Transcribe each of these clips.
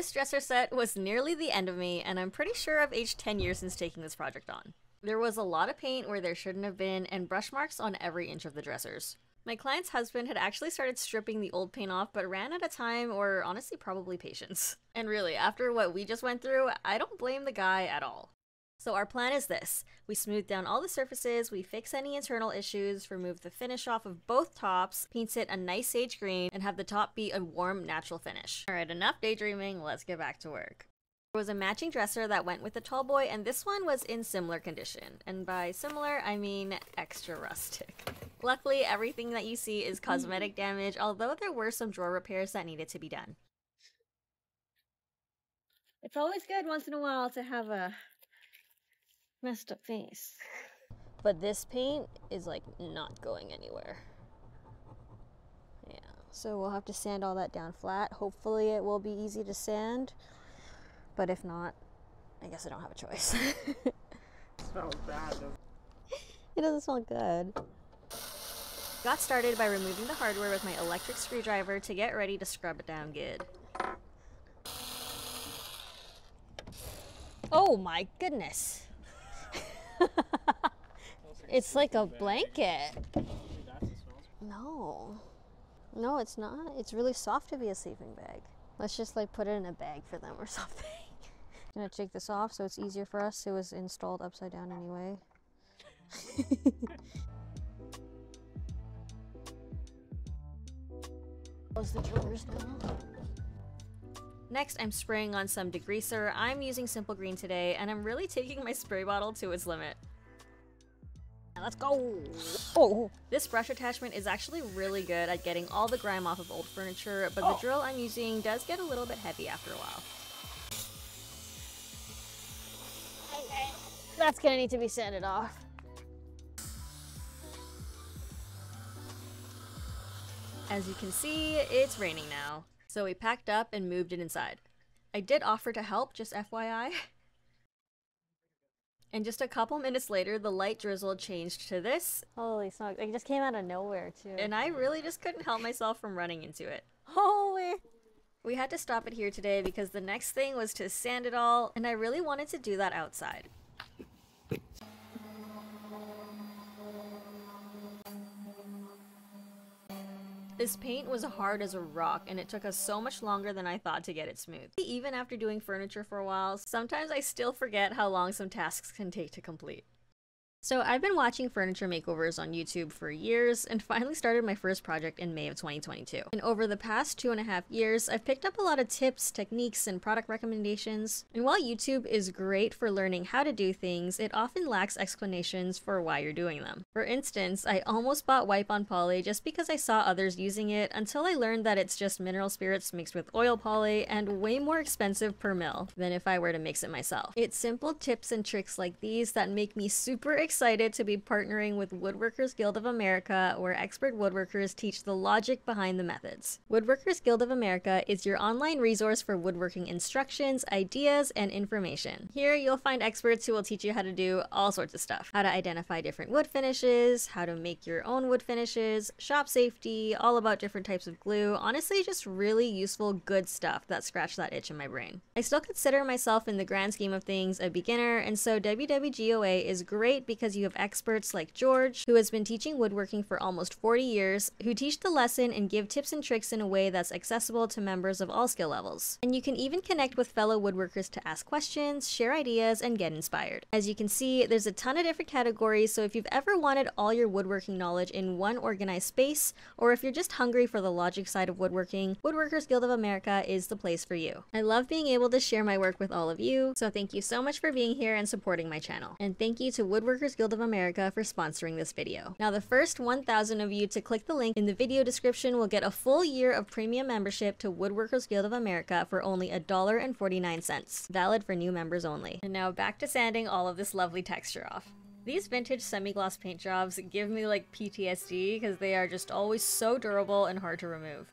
This dresser set was nearly the end of me, and I'm pretty sure I've aged 10 years since taking this project on. There was a lot of paint where there shouldn't have been, and brush marks on every inch of the dressers. My client's husband had actually started stripping the old paint off, but ran out of time, or honestly probably patience. And really, after what we just went through, I don't blame the guy at all. So our plan is this. We smooth down all the surfaces, we fix any internal issues, remove the finish off of both tops, paint it a nice sage green, and have the top be a warm, natural finish. Alright, enough daydreaming, let's get back to work. There was a matching dresser that went with the tall boy, and this one was in similar condition. And by similar, I mean extra rustic. Luckily, everything that you see is cosmetic damage, although there were some drawer repairs that needed to be done. It's always good once in a while to have a messed up face. But this paint is like not going anywhere. Yeah, so we'll have to sand all that down flat. Hopefully it will be easy to sand. But if not, I guess I don't have a choice. It smells bad though. It doesn't smell good. Got started by removing the hardware with my electric screwdriver to get ready to scrub it down good. Oh my goodness. It's like a blanket. No. No, it's not. It's really soft to be a sleeping bag. Let's just like put it in a bag for them or something. I'm gonna take this off so it's easier for us. It was installed upside down anyway. Close the drawers now. Next, I'm spraying on some degreaser. I'm using Simple Green today, and I'm really taking my spray bottle to its limit. Let's go! Oh! This brush attachment is actually really good at getting all the grime off of old furniture, but the drill I'm using does get a little bit heavy after a while. Okay, that's gonna need to be sanded off. As you can see, it's raining now. So we packed up and moved it inside. I did offer to help, just FYI. And just a couple minutes later, the light drizzle changed to this. Holy smokes, it just came out of nowhere too. And I really just couldn't help myself from running into it. Holy! We had to stop it here today because the next thing was to sand it all, and I really wanted to do that outside. This paint was hard as a rock, and it took us so much longer than I thought to get it smooth. Even after doing furniture for a while, sometimes I still forget how long some tasks can take to complete. So I've been watching furniture makeovers on YouTube for years and finally started my first project in May of 2022. And over the past 2.5 years, I've picked up a lot of tips, techniques, and product recommendations. And while YouTube is great for learning how to do things, it often lacks explanations for why you're doing them. For instance, I almost bought Wipe on Poly just because I saw others using it until I learned that it's just mineral spirits mixed with oil poly and way more expensive per mil than if I were to mix it myself. It's simple tips and tricks like these that make me super excited to be partnering with Woodworkers Guild of America, where expert woodworkers teach the logic behind the methods. Woodworkers Guild of America is your online resource for woodworking instructions, ideas, and information. Here you'll find experts who will teach you how to do all sorts of stuff. How to identify different wood finishes, how to make your own wood finishes, shop safety, all about different types of glue. Honestly, just really useful, good stuff that scratched that itch in my brain. I still consider myself, in the grand scheme of things, a beginner, and so WWGOA is great because you have experts like George, who has been teaching woodworking for almost 40 years, who teach the lesson and give tips and tricks in a way that's accessible to members of all skill levels. And you can even connect with fellow woodworkers to ask questions, share ideas, and get inspired. As you can see, there's a ton of different categories, so if you've ever wanted all your woodworking knowledge in one organized space, or if you're just hungry for the logic side of woodworking, Woodworkers Guild of America is the place for you. I love being able to share my work with all of you, so thank you so much for being here and supporting my channel. And thank you to Woodworkers Guild of America for sponsoring this video. Now, the first 1,000 of you to click the link in the video description will get a full year of premium membership to Woodworkers Guild of America for only $1.49, valid for new members only. And now back to sanding all of this lovely texture off. These vintage semi-gloss paint jobs give me like PTSD because they are just always so durable and hard to remove.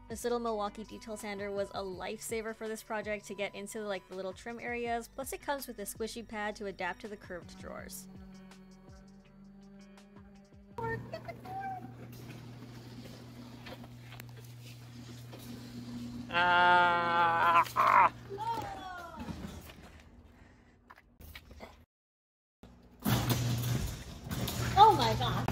This little Milwaukee detail sander was a lifesaver for this project to get into like the little trim areas, plus it comes with a squishy pad to adapt to the curved drawers. Oh my god.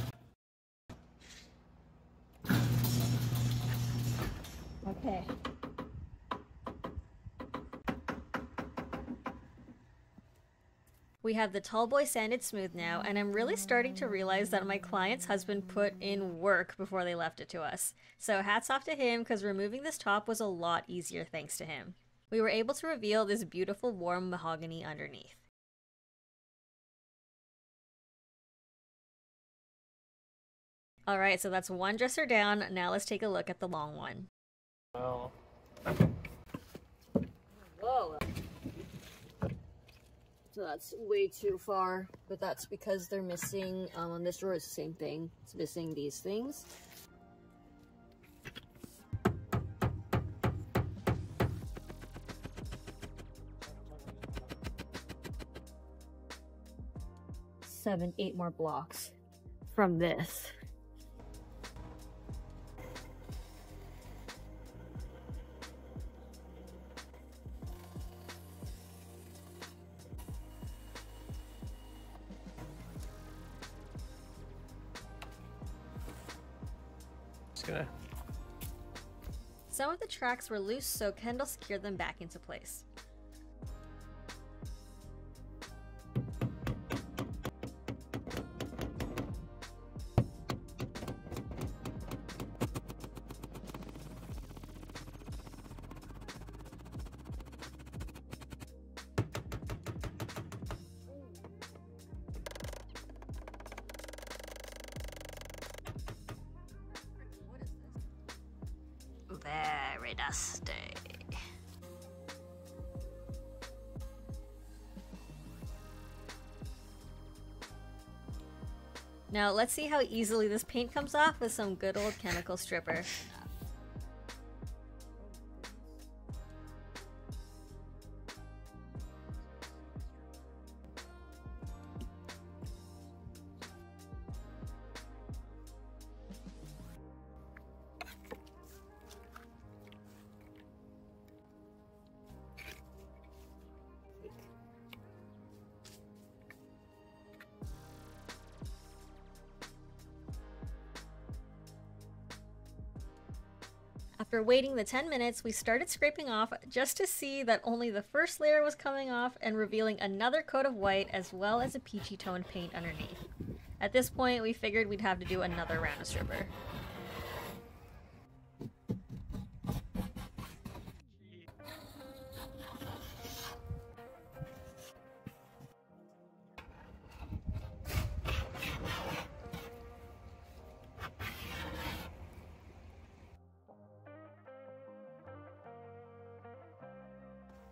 Okay. We have the tall boy sanded smooth now, and I'm really starting to realize that my client's husband put in work before they left it to us. So hats off to him, because removing this top was a lot easier thanks to him. We were able to reveal this beautiful warm mahogany underneath. Alright, so that's one dresser down. Now let's take a look at the long one. Oh. Whoa. So that's way too far, but that's because they're missing, on this drawer it's the same thing. It's missing these things. Seven, 8 more blocks from this. Some of the tracks were loose, so Kendall secured them back into place. Very dusty. Now let's see how easily this paint comes off with some good old chemical stripper. After waiting the 10 minutes, we started scraping off just to see that only the first layer was coming off and revealing another coat of white as well as a peachy toned paint underneath. At this point, we figured we'd have to do another round of stripper.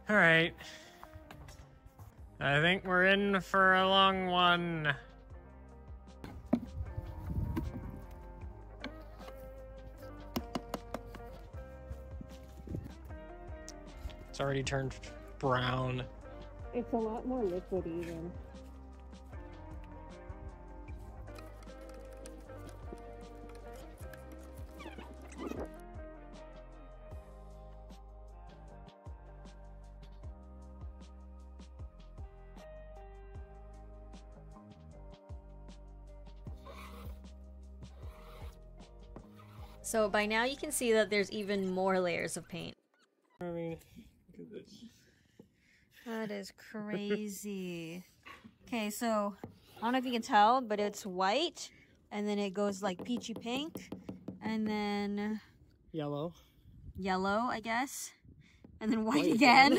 All right. I think we're in for a long one. It's already turned brown. It's a lot more liquid even. So by now you can see that there's even more layers of paint. I mean, look at this. That is crazy. Okay, so I don't know if you can tell, but it's white, and then it goes like peachy pink, and then Yellow. yellow, I guess, and then white again.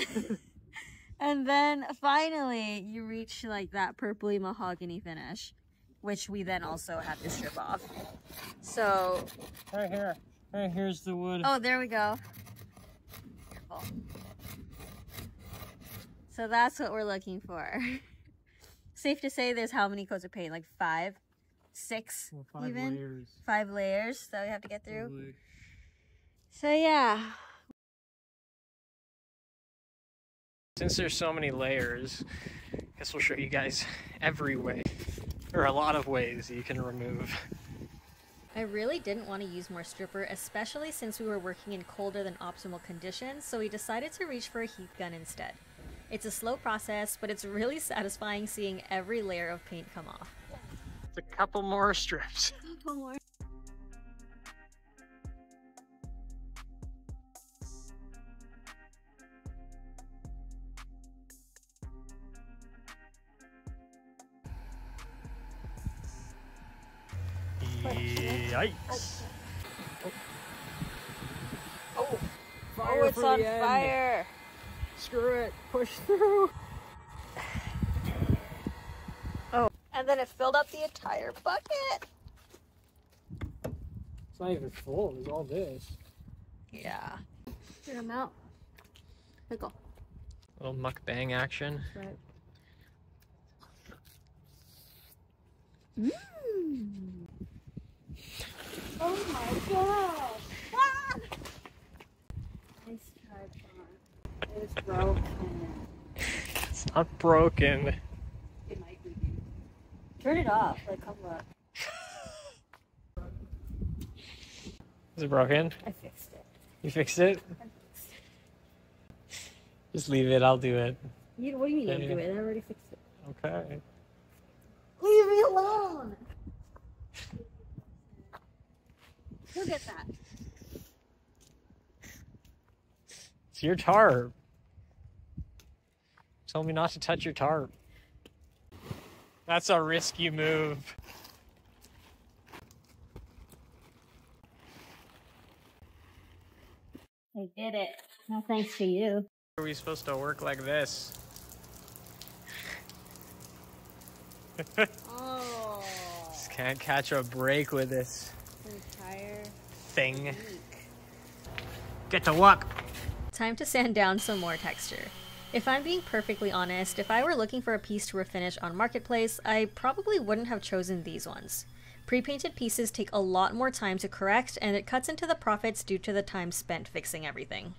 And then finally you reach like that purpley mahogany finish, which we then also have to strip off. So Right here. Right here's the wood. oh, there we go. Careful. So that's what we're looking for. Safe to say there's how many coats of paint? Like 5? 6? Well, 5 even? layers. 5 layers that we have to get through. Probably. So yeah. Since there's so many layers, I guess we'll show you guys every way, or a lot of ways you can remove. I really didn't want to use more stripper, especially since we were working in colder than optimal conditions, so we decided to reach for a heat gun instead. It's a slow process, but it's really satisfying seeing every layer of paint come off. It's a couple more strips. Couple more. Yikes. Oh, Oh, it's on fire! Screw it. Push through. Oh, and then it filled up the entire bucket! It's not even full. There's all this. Yeah. Get them out. Pickle. Little mukbang action. Right. Oh my gosh! Ah! Nice try, It's broken. It's not broken. It might be. Turn it off. Like, come up. Is it broken? I fixed it. You fixed it? Just leave it, I'll do it. What do you mean you do it? I already fixed it. Okay. Leave me alone! Look at that. It's your tarp. Tell me not to touch your tarp. That's a risky move. I did it. No thanks to you. Are we supposed to work like this? Oh. Just can't catch a break with this Entire thing. week. Get to work. Time to sand down some more texture. If I'm being perfectly honest, if I were looking for a piece to refinish on Marketplace, I probably wouldn't have chosen these ones. Pre-painted pieces take a lot more time to correct, and it cuts into the profits due to the time spent fixing everything.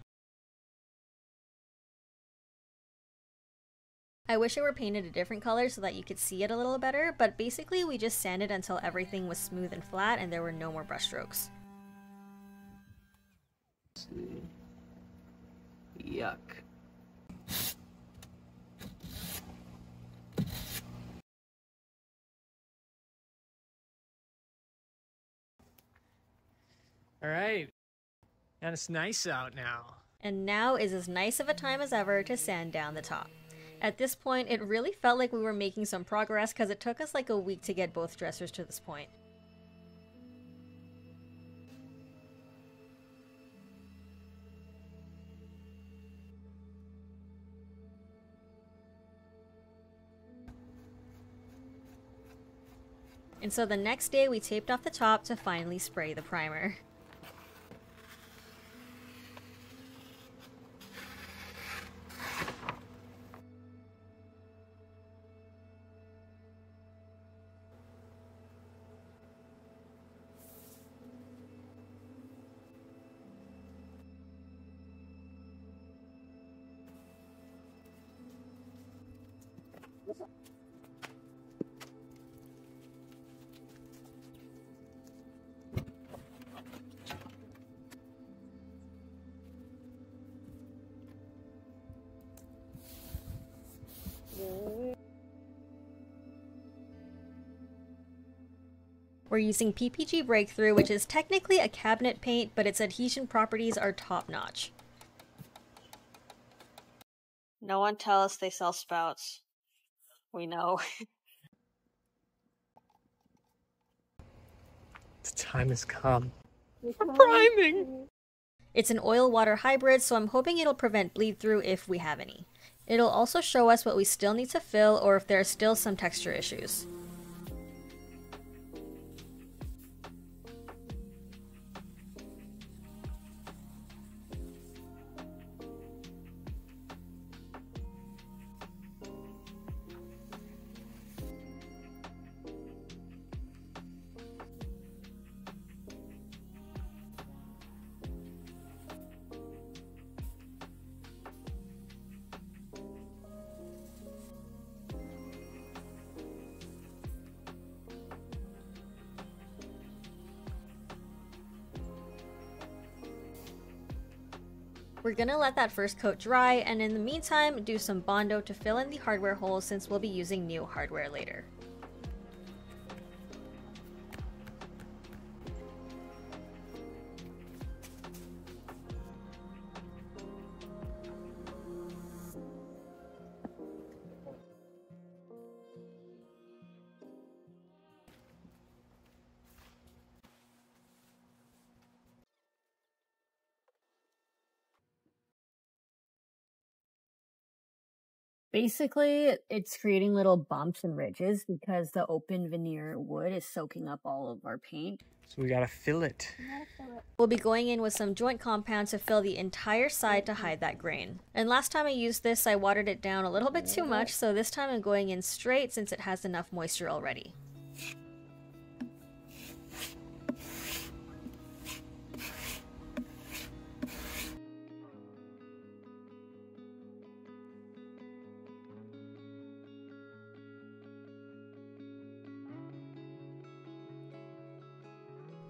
I wish it were painted a different color so that you could see it a little better, but basically we just sanded until everything was smooth and flat and there were no more brush strokes. Yuck. All right. And it's nice out now. And now is as nice of a time as ever to sand down the top. At this point, it really felt like we were making some progress because it took us like a week to get both dressers to this point. And so the next day we taped off the top to finally spray the primer. We're using PPG Breakthrough, which is technically a cabinet paint, but its adhesion properties are top-notch. No one tell us they sell spouts. We know. The time has come. For priming! It's an oil-water hybrid, so I'm hoping it'll prevent bleed-through if we have any. It'll also show us what we still need to fill or if there are still some texture issues. We're gonna let that first coat dry, and in the meantime, do some Bondo to fill in the hardware holes since we'll be using new hardware later. Basically, it's creating little bumps and ridges because the open veneer wood is soaking up all of our paint. So we gotta fill it. We'll be going in with some joint compound to fill the entire side to hide that grain. And last time I used this, I watered it down a little bit too much, so this time I'm going in straight since it has enough moisture already.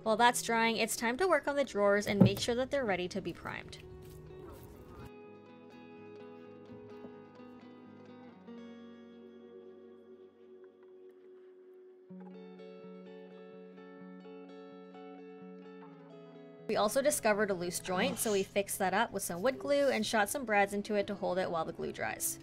While that's drying, it's time to work on the drawers and make sure that they're ready to be primed. We also discovered a loose joint, so we fixed that up with some wood glue and shot some brads into it to hold it while the glue dries.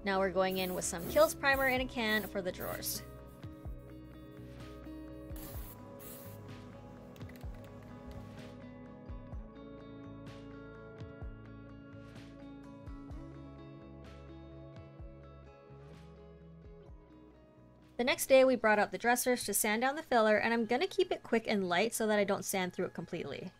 Now we're going in with some Kilz Primer in a can for the drawers. The next day we brought out the dressers to sand down the filler, and I'm gonna keep it quick and light so that I don't sand through it completely.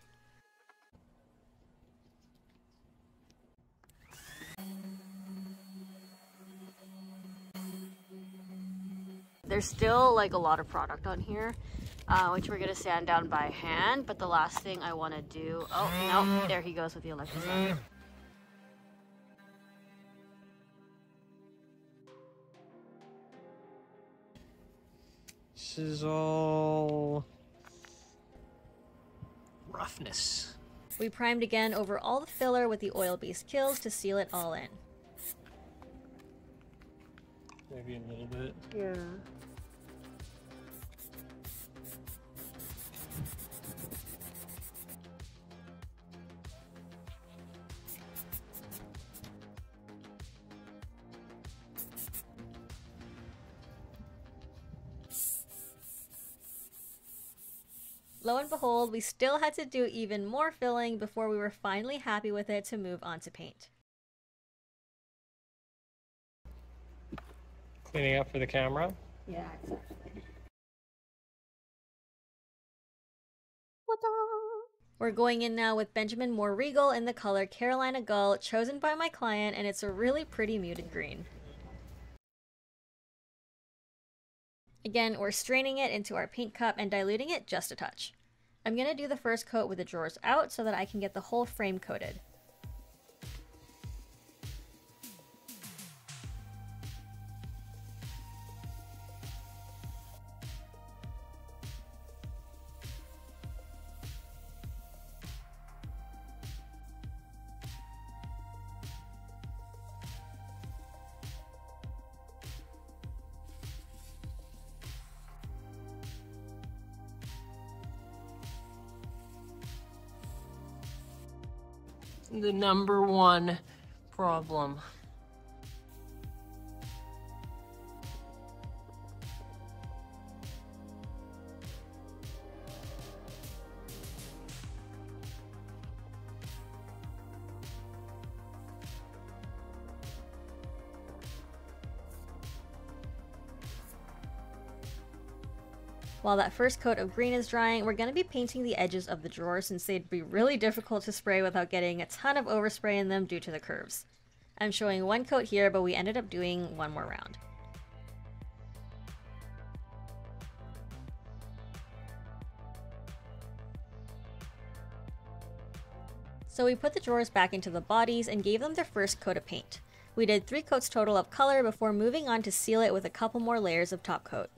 There's still like a lot of product on here, which we're gonna sand down by hand, but the last thing I wanna do, oh no, there he goes with the electric sander. This is all roughness. We primed again over all the filler with the oil-based Kilz to seal it all in. Maybe a little bit. Yeah. Lo and behold, we still had to do even more filling before we were finally happy with it to move on to paint. Cleaning up for the camera. Yeah, exactly. We're going in now with Benjamin Moore Regal in the color Carolina Gull, chosen by my client, and it's a really pretty muted green. Again, we're straining it into our paint cup and diluting it just a touch. I'm going to do the first coat with the drawers out so that I can get the whole frame coated. The number one problem. While that first coat of green is drying, we're going to be painting the edges of the drawers since they'd be really difficult to spray without getting a ton of overspray in them due to the curves. I'm showing one coat here, but we ended up doing one more round. So we put the drawers back into the bodies and gave them their first coat of paint. We did 3 coats total of color before moving on to seal it with a couple more layers of top coat.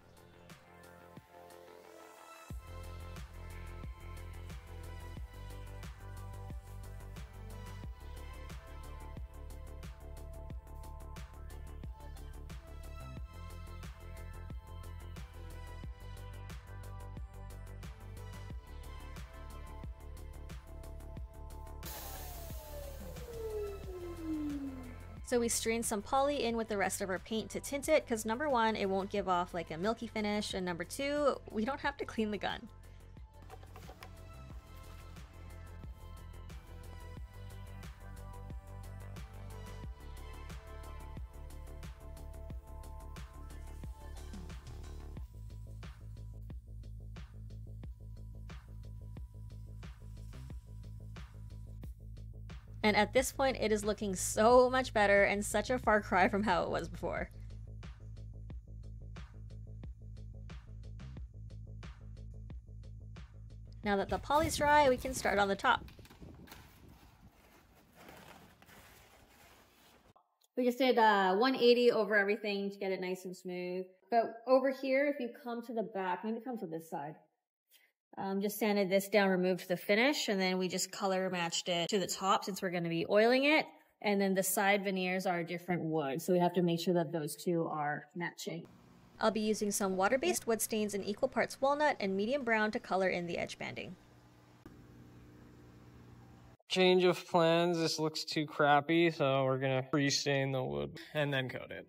So we strained some poly in with the rest of our paint to tint it, because number 1, it won't give off like a milky finish, and number 2, we don't have to clean the gun. And at this point, it is looking so much better and such a far cry from how it was before. Now that the poly's dry, we can start on the top. We just did 180 over everything to get it nice and smooth. But over here, if you come to the back, maybe come to this side. Just sanded this down, removed the finish, and then we just color matched it to the top since we're going to be oiling it. And then the side veneers are a different wood, so we have to make sure that those two are matching. I'll be using some water-based wood stains in equal parts walnut and medium brown to color in the edge banding. Change of plans, this looks too crappy, so we're gonna pre-stain the wood and then coat it.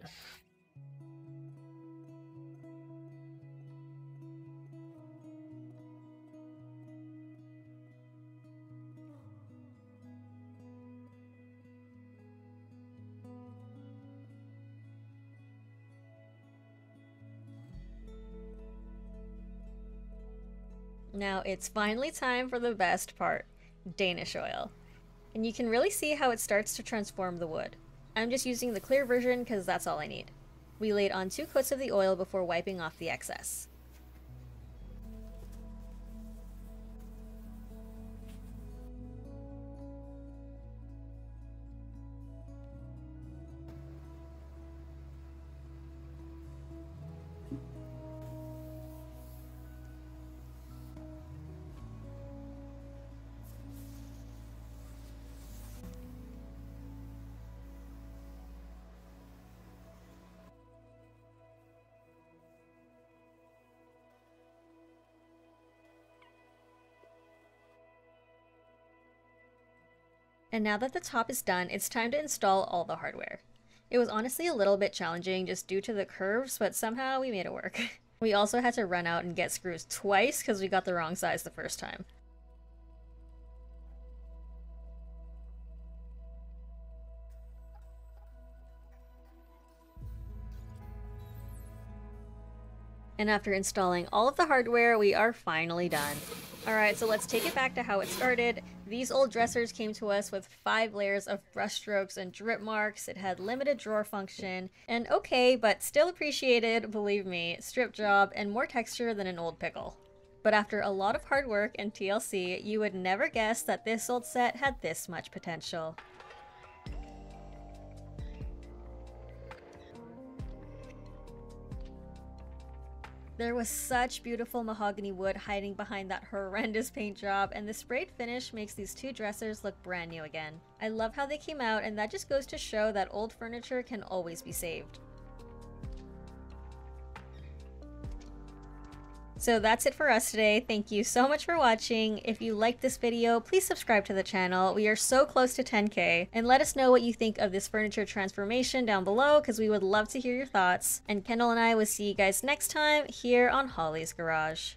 Now it's finally time for the best part, Danish oil. And you can really see how it starts to transform the wood. I'm just using the clear version because that's all I need. We laid on 2 coats of the oil before wiping off the excess. And now that the top is done, it's time to install all the hardware. It was honestly a little bit challenging just due to the curves, but somehow we made it work. We also had to run out and get screws twice because we got the wrong size the first time. And after installing all of the hardware, we are finally done. Alright, so let's take it back to how it started. These old dressers came to us with 5 layers of brush strokes and drip marks. It had limited drawer function, and okay, but still appreciated, believe me, strip job and more texture than an old pickle. But after a lot of hard work and TLC, you would never guess that this old set had this much potential. There was such beautiful mahogany wood hiding behind that horrendous paint job, and the sprayed finish makes these 2 dressers look brand new again. I love how they came out, and that just goes to show that old furniture can always be saved. So that's it for us today. Thank you so much for watching. If you liked this video, please subscribe to the channel. We are so close to 10K. And let us know what you think of this furniture transformation down below, because we would love to hear your thoughts. And Kendall and I will see you guys next time here on Holly's Garage.